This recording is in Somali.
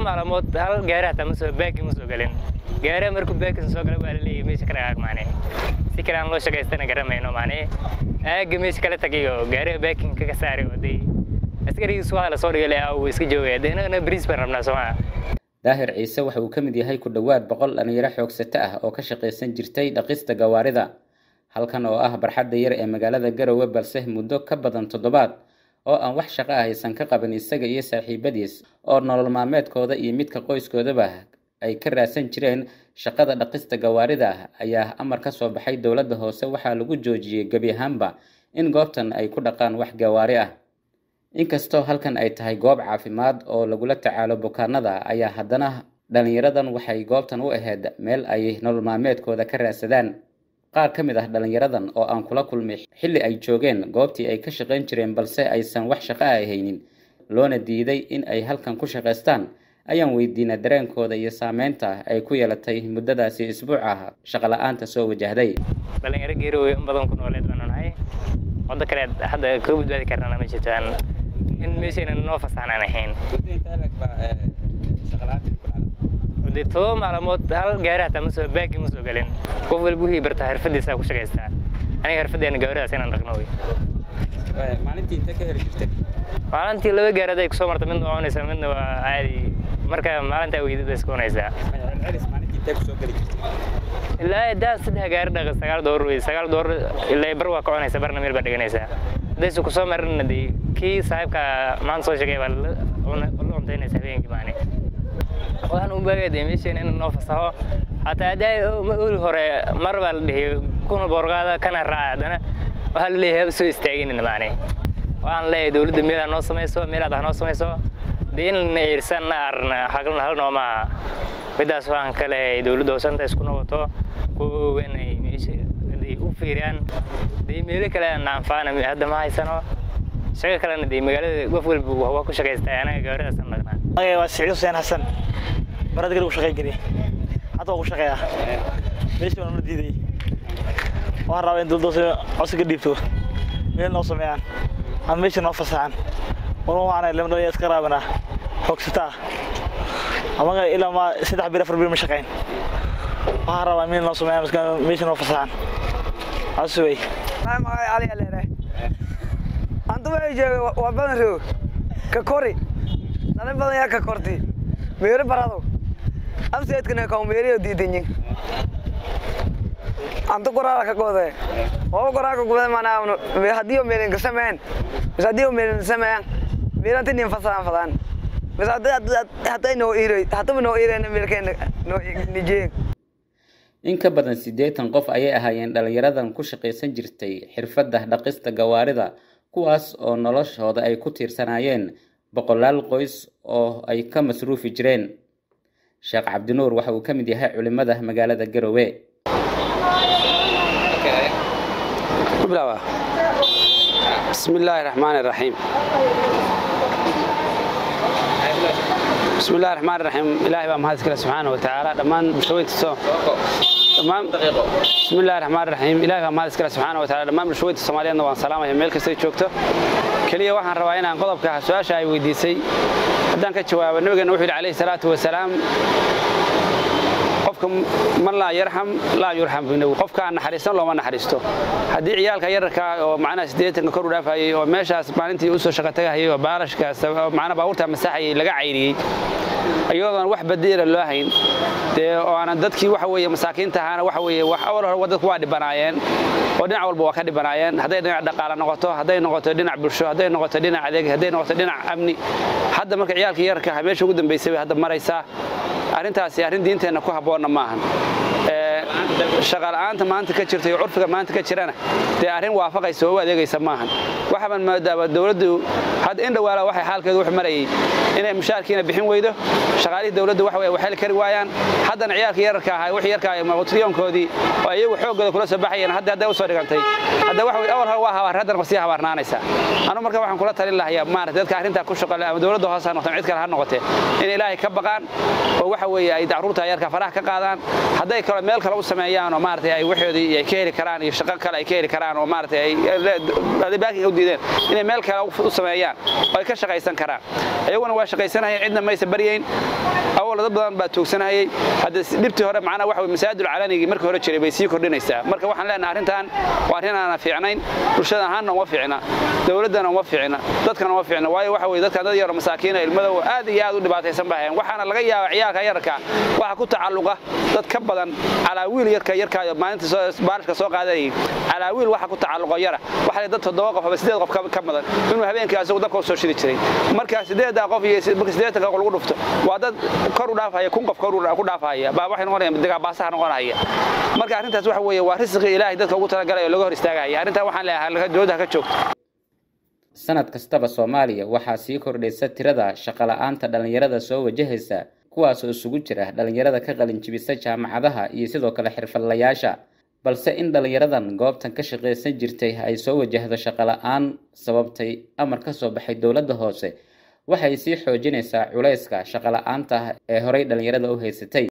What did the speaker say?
معلومات هل جارة تمسو باك مسو قالين جارة مركب باك مسو قال بالي مش كلا معني سكران لو شقة استنا قرم إنه معني مش كلا تجيو جارة باك كساري ودي أسكري سؤال صوري له أو إسكجوه ده أنا بريز برمنا سواء daahir ciise waxa uu ka mid yahay ku dhawaad 100 dhalinyaro xoogsata ah oo ka shaqeysan jirtay dhaqista gawaarida halkan oo ah barxadda yar ee magaalada Garowe balse muddo ka badan 7 oo aan wax shaqo ah aysan ka qaban isaga iyo saaxiibadiis oo nolol maalmeedkooda iyo midka qoyskoodaba ay ka raadsan jireen shaqada dhaqista gawaarida ayaa amar ka soo baxay dawladda hoose waxa lagu joojiyay gabi ahaanba in goobtan ay ku dhaqaan wax gawaari ah inkastoo halkan ay tahay goob caafimaad oo lagula tacaalo bukaanada ayaa haddana dhalinyaradan waxay goobtan u ahayd meel ay nolol maalmeedkooda ka raadsadaan qaar ka mid ah dhalinyaradan oo aan kula kulmay xilli ay joogeen goobtii ay ka shaqeyn jireen balse aysan wax shaqo ah haynin loona diiday in ay halkan ku shaqeystaan ayaan weydiinay dareenkooda iyo saameynta ay ku yeelatay muddadaasi isbuuc ah shaqo la'aanta soo wajahday dhalinyaro Garowe badan ku nooleed baan nahay wada kale hadda ka badbaadi karnaa ma jirtaan in meeshana noo fasaxnaan ahayn ودي تو معلومات هل جارة تمسو باك مسو قالين قبل بوهي برتا هرفدي ساكو شقيستا أنا هرفدي أنا جارة سين نرقنوي maalintii inta ka heli jirtay maalintii laba gaarada ay ku soo martay mid noqonaysa midna waa caadi marka maalinta weydida isku noqonaysa maalintii inta ku soo gali jirtay ilaa daa saddex gaar dhaqa $9 ilaa bar waa ka cunaysa barna meel ba dhiganaysa dadku ku soo marnadii kii saaxiibka maan soo shaqeey bal cuntaynaysa habeenkii maani waxaan u baagay meeshan in noo fasaxo hataa day ul hore mar baa la dhigay kuna borgaada kana raacdana waxa la leeyahay soo istaagin maani waan leeyahay dawladda meel noo sameeyso meel aad noo sameeyso diin neersan arna haglan hal nooma midaas waan kale dawladda hoosanta isku noqoto ku weynay meesha u fiiriyaan meel kale aan anfaana hadda ma haysano shaqo kale in magaalada qof walba waa ku shaqeystaa anaga gaarida sanadna magay waa Siciid Hussein Xasan barad galku shaqeey jiray hadda ku shaqeeyaa meesha aan diiday waan rabaa in dawladda cusub dhibto meel noo sameeyaan aan meesha noo fasaxan waxaan leeyahay lamada iska raabana xogsata amaga ilaa ma 3 bir 4 bir ma shaqeyn waxaan rabaa meel noo sameeyaan meesha noo fasaxan asway magay Ali Aleere antu way jooga waa badan roog ka kori nala badan yaa ka korti meero barado amseedkana ka meeriyo diidanyin antu qoraa ka goode oo qoraa ka goode maana hadiyo meelin ka sameeyaan hadiyo meelin sameeyaan meelantin in fasahan bas haday noo iireen meelkeen noo nijeen in ka badan 80 qof ayay ahaayeen dhalinyaradan ku shaqeysan jirtay xirfadda dhaqista gawaarida kuwaas oo noloshooda ay ku tiirsanaayeen boqolaal qoys oo ay ka masruufi jireen Sheekh Cabdinuur waxa uu ka mid yahay culimada magaalada Garowe Bismillahir Rahmanir Rahim Bismillahir Rahmanir Rahim Ilaahay baa mahad iskale subhanahu wa ta'ala dhamaan bulshooyinka soo Bismillahir Rahmanir Rahim Ilaahay baa mahad iskale subhanahu wa ta'ala dhamaan bulshooyinka Soomaaliyeedna waan salaamahay meel kasta ay joogto kaliya waxaan rabaa inaan qodobka su'aasha ay weydiisay haddaan ka jawaabo nabigeena wuxuu yiri salaatu wa salaam qofka man la yarham la yurham binahu qofka aan naxariisan looma naxariisto hadii ciyaalka yarka oo macna 80 kor u dhaafayay oo meeshaas maalintii u soo shaqo tagayay oo baarashkaas macna baabuurta masaxay laga cayriyay ayadoon wax badil loo hayn oo aan dadkii waxa weeye masaakiinta ahana waxa weeye wax awal hore wadadku waa dhibanaayeen oo dhinac walba waa ka dhibanaayeen haday dhinac dhaqaale noqoto haday noqoto dhinac bulsho haday noqoto dhinac adeeg haday noqoto dhinac amni hadda marka ciyaalka yarka meesha ugu dambeysay hadda maraysa arintaasi arin diinteena ku haboon ma ahan shaqalaanta maanta ka jirtay urfiga maanta ka jirana arin waafaqayso oo adeegaysa ma ahan waxaan maadaama dawladdu had in dhawaala waxay xaalkeedu wax marayay inay mushaarkiina bixin weydo shaqaalihii dawladdu wax way waxay kari waayaan haddana ciyaalka yarka ah wax yarka ay maqotriyoonkoodii oo ayagu xoogooda kula soo baxayeen hadda u soo dhigantay hadda wax way awal hore waa habar haddana qasiya habarnaanaysa anu marka waxaan kula talin lahayaa maartay dadka arinta ku shaqada ama dawladda hoose noqon cid kale ha noqotee in Ilaahay ka baqaan oo waxa weeye ay daruurta yarka faraha ka qaadaan haday kala meel kale u sameeyaan oo maartay ay waxoodii ay ka heli karaan iyo shaqo kale ay ka heli karaan oo maartay ay baakin u diideen inay meel kale u sameeyaan ay ka shaqaysan karaan ayaguna waa shaqaysanayeen cidna ma aysan bariyeen awal dad badan baa toogsanayay hadda dibtii hore macna waxa weeye masaajidul calaanigi markii hore jiray bay sii kordhinaysaa marka waxaan leenahay arrintan waa arrin aan fiicnayn bulshada ahaanna uma fiicna dawladana uma fiicna dadkana uma fiicna waayo waxa weeye dadka dad yar masaakiin ilmada aad iyo aad u dhibaataysan baahan waxaana laga yaabaa ciyaalka yarka waxa ku tacalluqa dad ka badan calaawiil yarka maalinta baarishka soo qaaday calaawiil waxa ku tacalluqa yara waxa dad 7 qof ama 8 qof ka badan inuu habeenkii asagu dadka soo shidi jiray marka 8 qof iyo marka 8 qof lagu dhufto waa dad kor u dhaafaya kun qof kor u dhaafaya baa waxay noqonayaan diga baasaha noqonaya marka arrintaas waxa weeye waa risqi Ilaahay dadka ugu talagalay oo laga hor istaagay arrinta waxaan leeyahay laga doodaha ka joogto sanad kastaba Soomaaliya waxa sii kordhaysa tirada shaqo la'aanta dhalinyarada soo wajahaysa kuwaas oo isugu jira dhalinyarada ka qalin jabisay jaamacadaha iyo sidoo kale xirfadlayaasha balse in dhalinyaradan goobtan ka shaqeysan jirtay ay soo wajahdo shaqo la'aan sababtay amar ka soo baxay dawladda hoose waxay sii xoojinaysaa culayska shaqo la'aanta ee horay dhalinyarada u haysatay